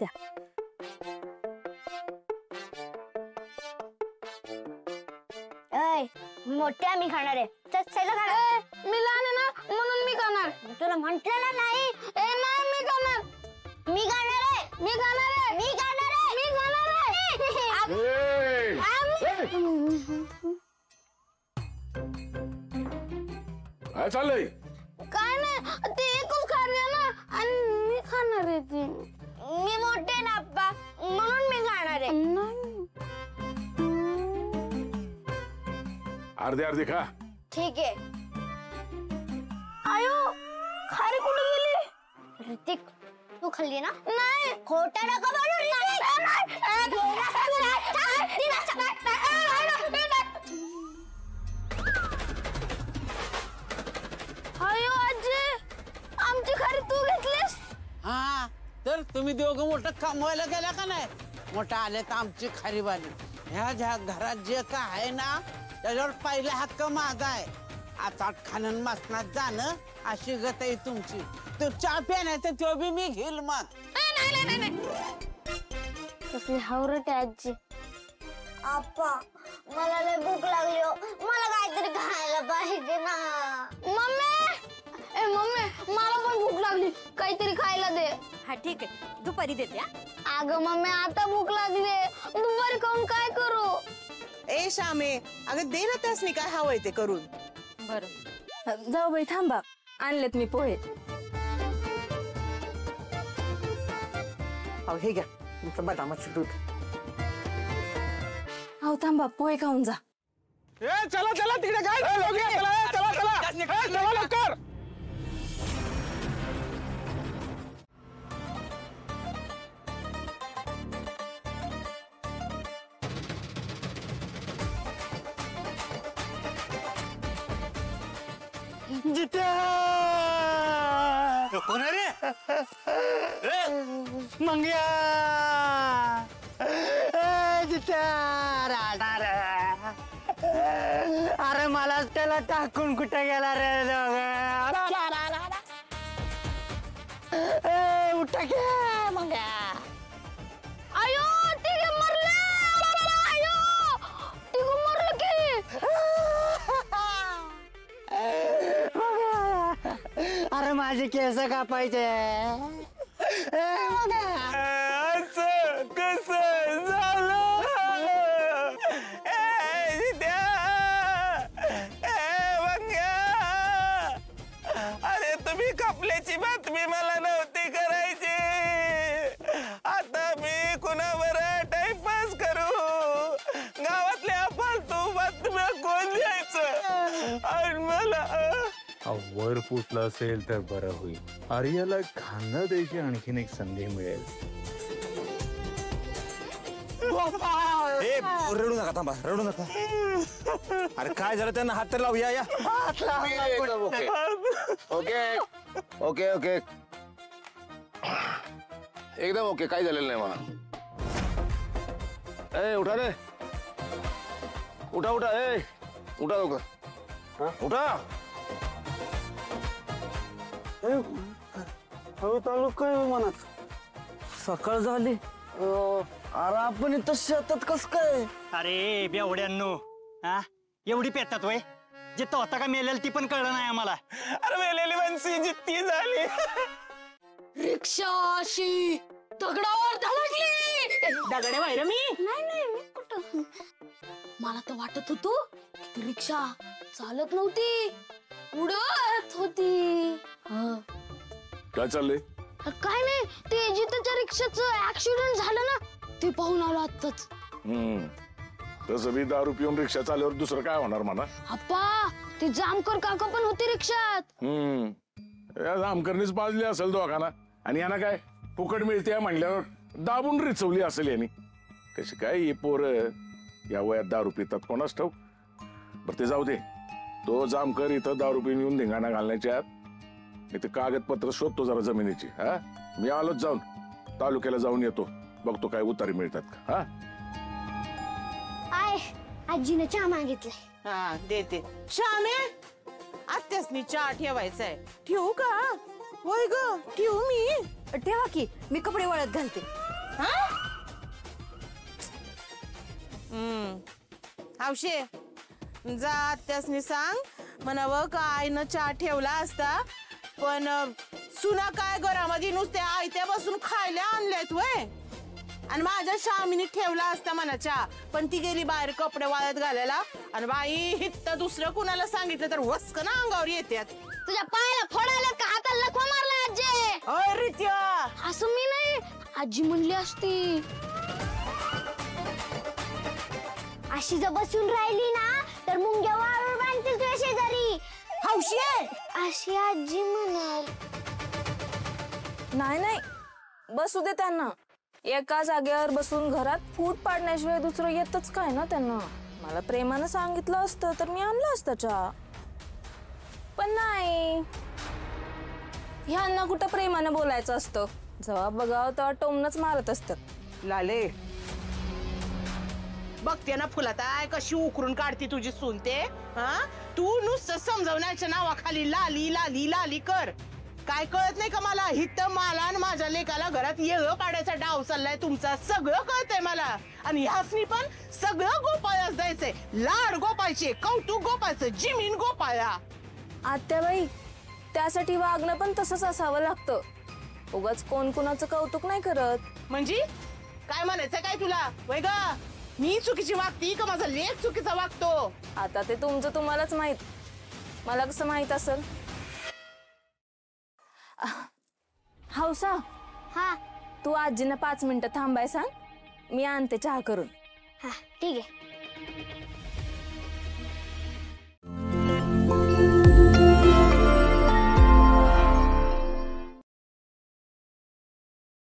द्या. मी मोठे मी खाणार आहे. खाणार मी लहान आहे ना म्हणून मी खाणार. तुला म्हंटल ना नाही. नाही मी खाणार. मी खाणार आहे. मी खाणार आहे. मी खाणार आहे. मी खाणार काय चाललंय? काय नाही ते एकच खाणार ना आणि मी खाणार आहे ती. मी मोठे ना आप्पा म्हणून मी खाणार आहे. अर्धे अर्धे खा. ठीक आहे. आयो खारी कुठे गेली? ऋतिक तू खाल्ली ना? नाही. खोटा नका बोलू ऋतिक. आयो आजी आमची खारी तू घेतलीस? हा तर तुम्ही दोघं मोठं कमवायला गेला का नाही? मोठं आले तर आमची खारी बाली. ह्या ज्या घरात जे काय आहे ना त्याच्यावर पहिला हक्क माझा आहे. आता खाणं मसनात जाणं अशी गत आहे तुमची. तो चहा प्यायचा तो बी मी घेईल मग. कसली हावरट आहे आजी. आप्पा मला लय भूक लागली हो. मला काहीतरी खायला पाहिजे ना. मम्मी मम्मी मला पण भूक लागली. काहीतरी खायला दे. हा ठीक आहे दुपारी देते. अगं मम्मी आता भूक लागली. दुपारी खाऊन काय करू? ए श्यामे अगं दे ना त्यासनी काय हवंय ते करून. बरं जाऊ बाई थांबा आणलेत मी पोहे. हे घ्या तुमचं बदामाचं दूध. अहो थांबा पोहे खाऊन जा. चला चला तिकडे काय चला चला चला चला लवकर. कोण रे? मंग्या अरे मला त्याला टाकून कुठे गेला रे उठा घे मंग्या. आयो तिघे मरले. आयो तिघे मरले की. अरे माझे केस कापायचे. कस झालं? अरे तुम्ही कापल्याची बातमी मला नव्हती करायची. आता मी कुणावर टाइमपास करू? गावातल्या फालतू बातम्या कोण द्यायचं? आणि मला वर फुटलं असेल तर बरं होईल. आर्याला खांदा द्यायची आणखीन एक संधी मिळेल. रडू नका थांबा रडू नका. अरे काय झालं त्यांना हात तर लावूया. या ओके ओके ओके एकदम ओके. काय झालेलं नाही मला. ए उठा रे उठा उठा. ए उठा लवकर उठा. चालू काय मनात सकाळ झाली. अरे आपण इथं शेतात कस काय? अरे बेवड्यांनो हा एवढी पेतात वय जे तो आता का मेलेल ती पण कळलं नाही आम्हाला. अरे मेलेली माणसी जित्ती झाली. रिक्षा अशी दगडावर धडकली. दगडे वायर मी नाही मी कुठं. मला तर वाटत होतो की ती रिक्षा चालत नव्हती उडत होती. काय चाललंय? काय नाही ते जिथं रिक्षाचं ऍक्सिडेंट झालं ना ते पाहून आलो आत्ताच. तसं बी दारू पिऊन रिक्षा चालल्यावर दुसरं काय होणार म्हणा. अप्पा ते जामकर काका पण होते रिक्षात. जामकरनीच पाजली असेल दोघांना. आणि यांना काय फुकट मिळते म्हणल्यावर दाबून रिचवली असेल यांनी. कशी काय ही पोरं या वयात दारू पितात कोणास ठाऊक. बरं ते जाऊ दे. तो जामकर इथं दारू पिऊन येऊन धिंगाणा घालण्याच्या आत इथे कागदपत्र शोधतो जरा जमिनीची. हा मी आलोच जाऊन तालुक्याला जाऊन येतो. बघतो काय उतारी मिळतात का. हा आय आजीने चहा मागितलाय. हा देते. श्यामे आत्यासनी चहा ठेवायचाय. ठेवू का? होय ग ठेवू मी. ठेवा की मी कपडे वाळत घालते. हौशे जा त्यासनी सांग म्हणावं का आईनं चहा ठेवला असता पण सुना काय घरामध्ये नुसत्या आयत्या बसून खायला आणल्यात वय आणि माझ्या शामीने ठेवला असता म्हणा चहा पण ती गेली बाहेर कपडे वाळत घालायला आणि बाई हित्त दुसरं कुणाला सांगितलं तर वस्कन अंगावर येतात. तुझ्या पायाला फोडायला का हाताला लखवा मारला आजी? अय रित्या असं मी नाही, आजी म्हणली असती. अशी जर बसून राहिली ना तर मुंग्या वाळून बांधतील तुझ्या शेजारी. हौशी अशी आजी म्हणाल. नाही नाही बसू दे त्यांना. एका जागेवर बसून घरात फूट पाडण्याशिवाय दुसरं येतच काय ना त्यांना. मला प्रेमानं सांगितलं असतं तर मी आणलं असतं चहा, पण नाही. ह्यांना कुठं प्रेमानं बोलायचं असतं. जेव्हा बघावं तेव्हा टोमनच मारत असतात. लाले बघते ना फुलाताय कशी उकरून काढते तुझी सूनते. हा तू नुसतं समजवण्याच्या नावाखाली लाली लाली लाली कर. काय कळत नाही का मला? हित मला आणि माझ्या लेकाला घरात येळ पाडायचा डाव चाललाय तुमचा. सगळं कळतंय मला. आणि ह्यासनी पण सगळं गोपाळाच द्यायचंय. लाड गोपायचे, कौतुक गोपायचं, जिमीन गोपाळा. आत्याबाई त्यासाठी वागणं पण तसंच असावं लागतं. उगाच कोण कुणाचं कौतुक नाही करत. म्हणजे काय म्हणायचं काय तुला? वय ग मी चुकीची वागती का माझा लेक चुकीचा वागतो? आता ते तुमचं तुम्हालाच माहित. मला कसं माहित असेल? हौसा हा तू आजीनं 5 मिनिटं थांबाय सांग. मी आणते चहा करून. हा ठीक आहे.